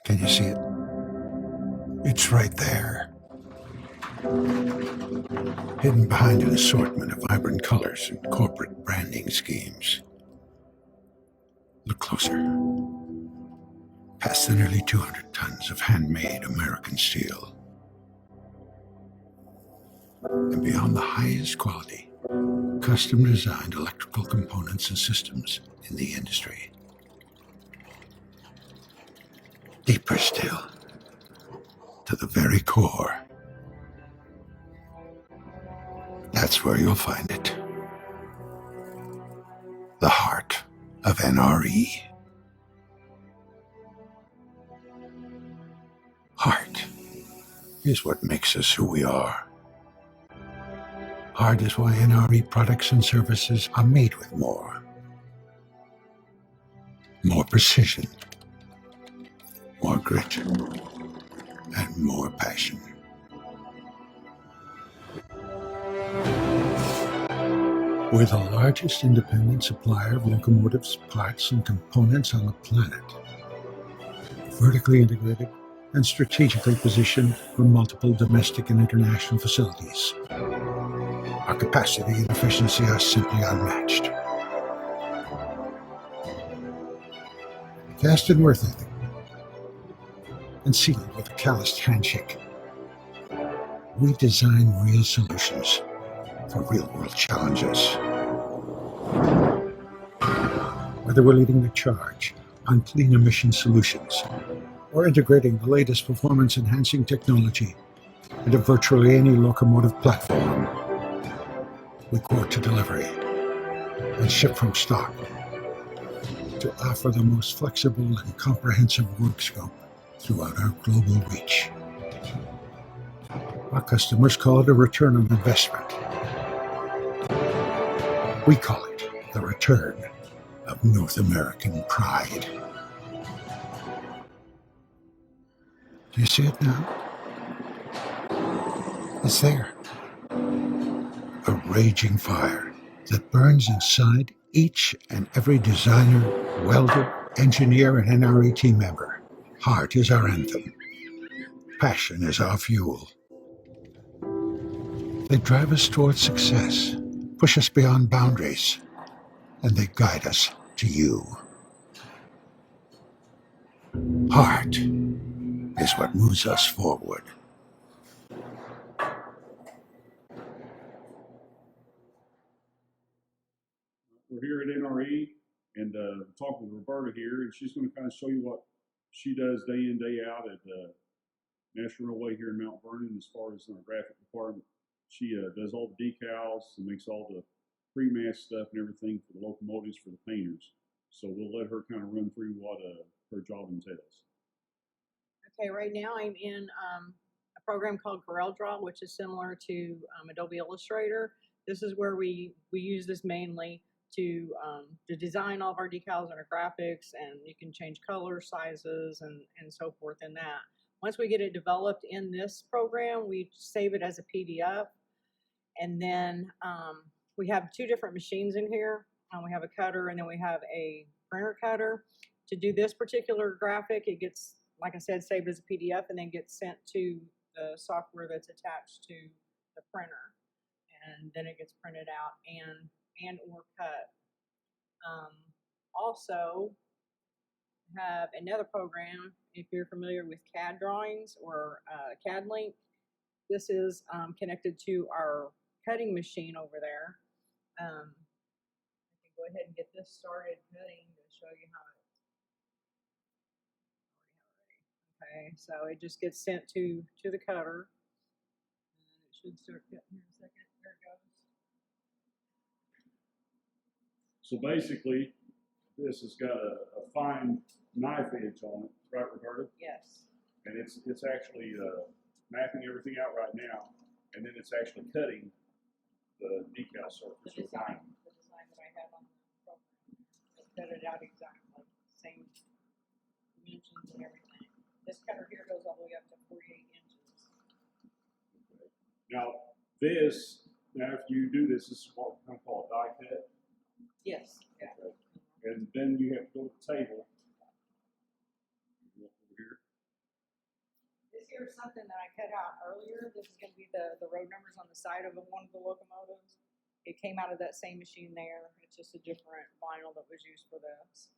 Can you see it? It's right there, hidden behind an assortment of vibrant colors and corporate branding schemes. Look closer. Past the nearly 200 tons of handmade American steel. And beyond the highest quality, custom designed electrical components and systems in the industry. Deeper still, to the very core. That's where you'll find it. The heart of NRE. Heart is what makes us who we are. Heart is why NRE products and services are made with more. More precision, more grit, and more passion. We're the largest independent supplier of locomotives, parts, and components on the planet. Vertically integrated and strategically positioned for multiple domestic and international facilities. Our capacity and efficiency are simply unmatched. Cast in worth ethic and sealed with a calloused handshake. We design real solutions for real-world challenges. Whether we're leading the charge on clean emission solutions or integrating the latest performance-enhancing technology into virtually any locomotive platform, we quote to delivery and ship from stock to offer the most flexible and comprehensive work scope throughout our global reach. Our customers call it a return on investment. We call it the return of North American pride. Do you see it now? It's there. A raging fire that burns inside each and every designer, welder, engineer, and NRE team member. Heart is our anthem. Passion is our fuel. They drive us towards success, push us beyond boundaries, and they guide us to you. Heart is what moves us forward. We're here at NRE and talk with Roberta here, and she's going to kind of show you what she does day in, day out at National Railway here in Mount Vernon as far as in our graphic department. She does all the decals and makes all the pre-mast stuff and everything for the locomotives for the painters. So we'll let her kind of run through what her job entails. Okay, right now I'm in a program called CorelDRAW, which is similar to Adobe Illustrator. This is where we use this mainly to design all of our decals and our graphics, and you can change color, sizes, and so forth in that. Once we get it developed in this program, we save it as a PDF, and then we have two different machines in here. We have a cutter, and then we have a printer cutter. To do this particular graphic, it gets, like I said, saved as a PDF and then gets sent to the software that's attached to the printer, and then it gets printed out and or cut. Also have another program, if you're familiar with CAD drawings or CAD Link. This is connected to our cutting machine over there. I can go ahead and get this started cutting to show you how it's okay. So it just gets sent to the cutter, and it should start cutting here in a second. There it goes. So basically, this has got a fine knife edge on it, right, Roberta? Yes. And it's actually mapping everything out right now, and then it's actually cutting the decal surface. The design that I have on the program, I cut it out exactly, same dimensions and everything. This cutter here goes all the way up to 48 inches. Okay. Now, if you do this is what we kind of call a die cut. Yes. Yeah. Okay. And then you have to go to the table. Over here. here's something that I cut out earlier. This is going to be the road numbers on the side of one of the locomotives. It came out of that same machine there. It's just a different vinyl that was used for this.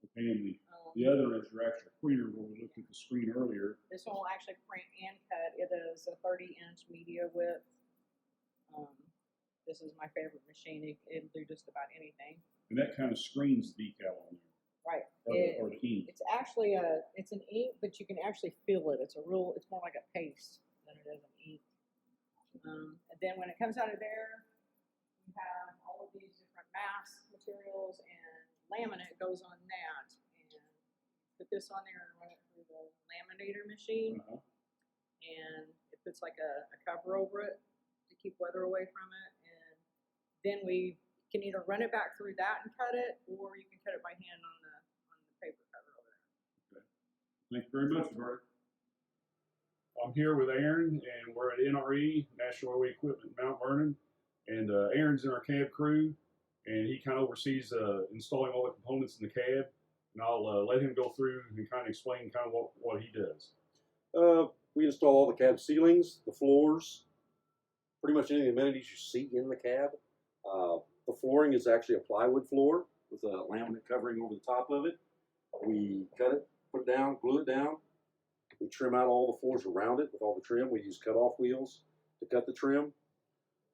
Okay, and the other is your actual printer where we looked at the screen earlier. This one will actually print and cut. It is a 30-inch media width. This is my favorite machine. It'll do just about anything. And that kind of screens the decal on there. Right. Or the ink. It's actually it's an ink, but you can actually feel it. It's more like a paste than it is an ink. And then when it comes out of there, we have all of these different mask materials, and laminate goes on that. And put this on there and run it through the laminator machine. And it puts like a cover over it to keep weather away from it. And then we can either run it back through that and cut it, or you can cut it by hand on the paper cover over there. Okay. Thank you very much, Bert. I'm here with Aaron, and we're at NRE, National Railway Equipment, Mount Vernon. And Aaron's in our cab crew, and he kind of oversees installing all the components in the cab. And I'll let him go through and kind of explain kind of what he does. We install all the cab ceilings, the floors, pretty much any amenities you see in the cab. The flooring is actually a plywood floor with a laminate covering over the top of it. We cut it, put it down, glue it down. We trim out all the floors around it with all the trim. We use cut-off wheels to cut the trim.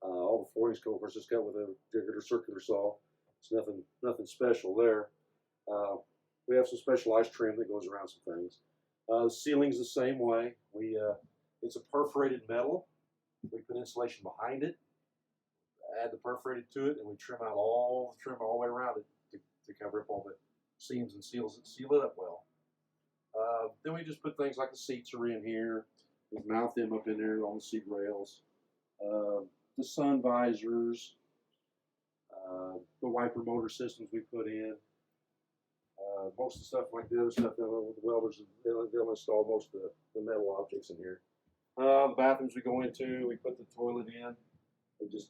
All the flooring is, of course, just cut with a jiggered or circular saw. It's nothing special there. We have some specialized trim that goes around some things. The ceiling's the same way. It's a perforated metal. We put insulation behind it, add the perforated to it, and we trim out all the trim all the way around it to cover up all the seams and seal it up well. Then we just put things like the seats are in here. We mount them up in there on the seat rails. The sun visors, the wiper motor systems we put in. Most of the stuff like the other stuff, the welders, they'll install most of the metal objects in here. The bathrooms we go into, we put the toilet in. It is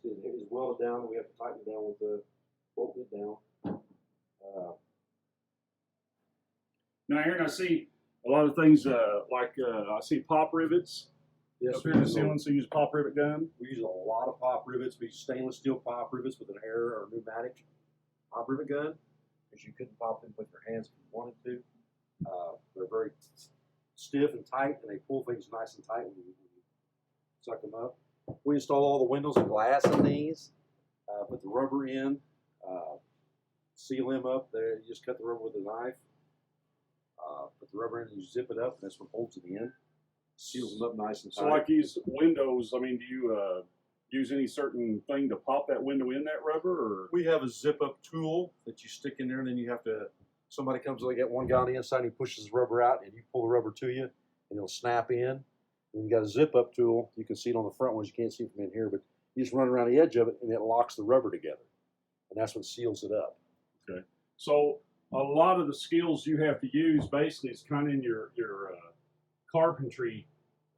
welded down, and we have to tighten it down with the bolt it down. Now, Aaron, I see a lot of things I see pop rivets. Yes, up here in the ceiling, so you use pop rivet gun. We use a lot of pop rivets. We use stainless steel pop rivets with an air or pneumatic pop rivet gun, because you couldn't pop them with your hands if you wanted to. They're very stiff and tight, and they pull things nice and tight when you suck them up. We install all the windows and glass in these, put the rubber in, seal them up. There, you just cut the rubber with a knife, put the rubber in, and you zip it up, and that's what holds it in. Seals them up nice and tight. So like these windows, I mean, do you use any certain thing to pop that window in that rubber? Or? We have a zip up tool that you stick in there, and then you have to, somebody comes, they get one guy on the inside, and he pushes the rubber out, and you pull the rubber to you, and it'll snap in. And you got a zip up tool. You can see it on the front ones. You can't see it from in here, but you just run around the edge of it, and it locks the rubber together. And that's what seals it up. Okay. So a lot of the skills you have to use basically is kind of in your carpentry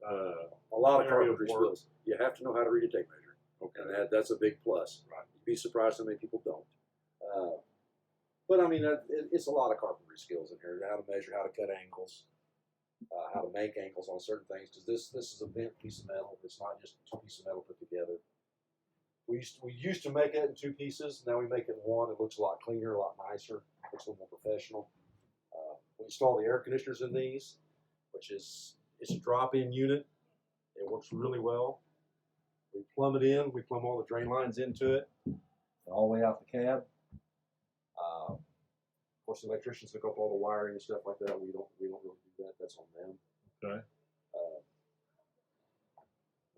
a lot of area carpentry of work. skills. You have to know how to read a tape measure. Okay. And that's a big plus. Right. You'd be surprised how many people don't. But I mean, it's a lot of carpentry skills in here. How to measure, how to cut angles, how to make angles on certain things. Because this is a bent piece of metal. It's not just two pieces of metal put together. We used to make it in two pieces. Now we make it in one. It looks a lot cleaner, a lot nicer. Looks a little more professional. We install the air conditioners in these, which is it's a drop-in unit. It works really well. We plumb it in. We plumb all the drain lines into it, all the way out the cab. Of course, the electricians hook up all the wiring and stuff like that. We don't really do that. That's on them. Okay.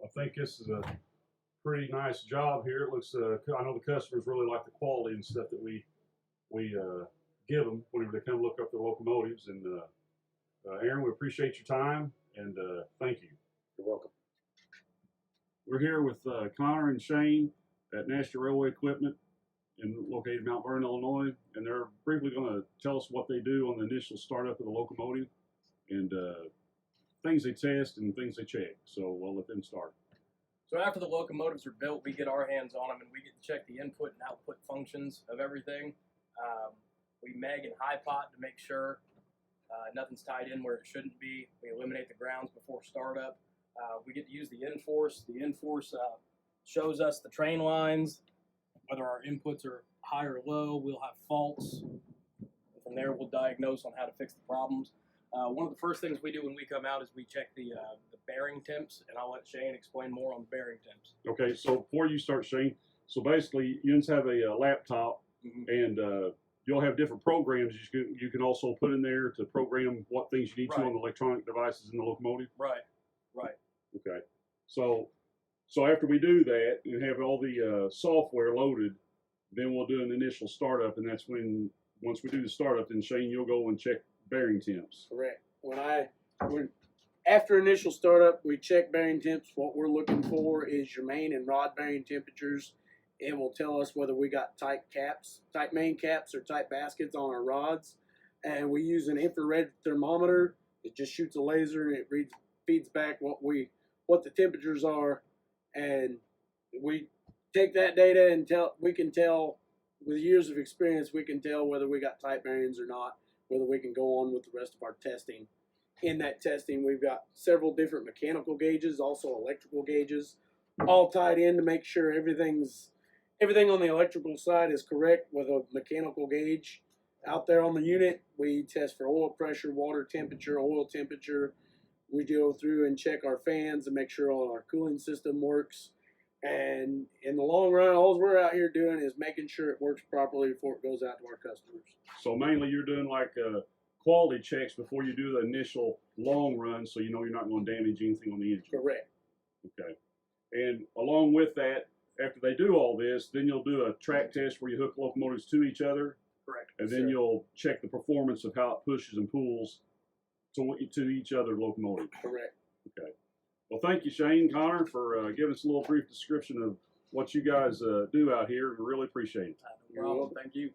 I think this is a pretty nice job here. It looks. I know the customers really like the quality and stuff that we give them whenever they come look up their locomotives. And Aaron, we appreciate your time and thank you. You're welcome. We're here with Connor and Shane at National Railway Equipment, located in Mount Vernon, Illinois, and they're briefly going to tell us what they do on the initial startup of the locomotive and things they test and things they check. So we'll let them start. So after the locomotives are built, we get our hands on them and we get to check the input and output functions of everything. We meg and high pot to make sure Nothing's tied in where it shouldn't be. We eliminate the grounds before startup. We get to use the Enforce. The Enforce shows us the train lines, whether our inputs are high or low. We'll have faults. From there, we'll diagnose on how to fix the problems. One of the first things we do when we come out is we check the bearing temps, and I'll let Shane explain more on the bearing temps. Okay, so before you start, Shane, so basically you just have a laptop, and you'll have different programs you can also put in there to program what things you need to on the electronic devices in the locomotive. Right. Okay, so after we do that and have all the software loaded, then we'll do an initial startup, and that's when once we do the startup, then Shane, you'll go and check bearing temps. Correct. After initial startup, we check bearing temps. What we're looking for is your main and rod bearing temperatures. It will tell us whether we got tight main caps or tight baskets on our rods. And we use an infrared thermometer. It just shoots a laser and it feeds back what the temperatures are. And we take that data and we can tell with years of experience, we can tell whether we got tight bearings or not, whether we can go on with the rest of our testing. In that testing, we've got several different mechanical gauges, also electrical gauges, all tied in to make sure everything on the electrical side is correct with a mechanical gauge. Out there on the unit, we test for oil pressure, water temperature, oil temperature. We go through and check our fans and make sure all our cooling system works. And in the long run, all we're out here doing is making sure it works properly before it goes out to our customers. So mainly you're doing like quality checks before you do the initial long run, so you know you're not going to damage anything on the engine. Correct. Okay. And along with that, after they do all this, then you'll do a track test where you hook locomotives to each other. Correct. And then you'll check the performance of how it pushes and pulls to each other locomotive. Correct. Okay. Well, thank you, Shane, Connor, for giving us a little brief description of what you guys do out here. We really appreciate it. No problem. Thank you.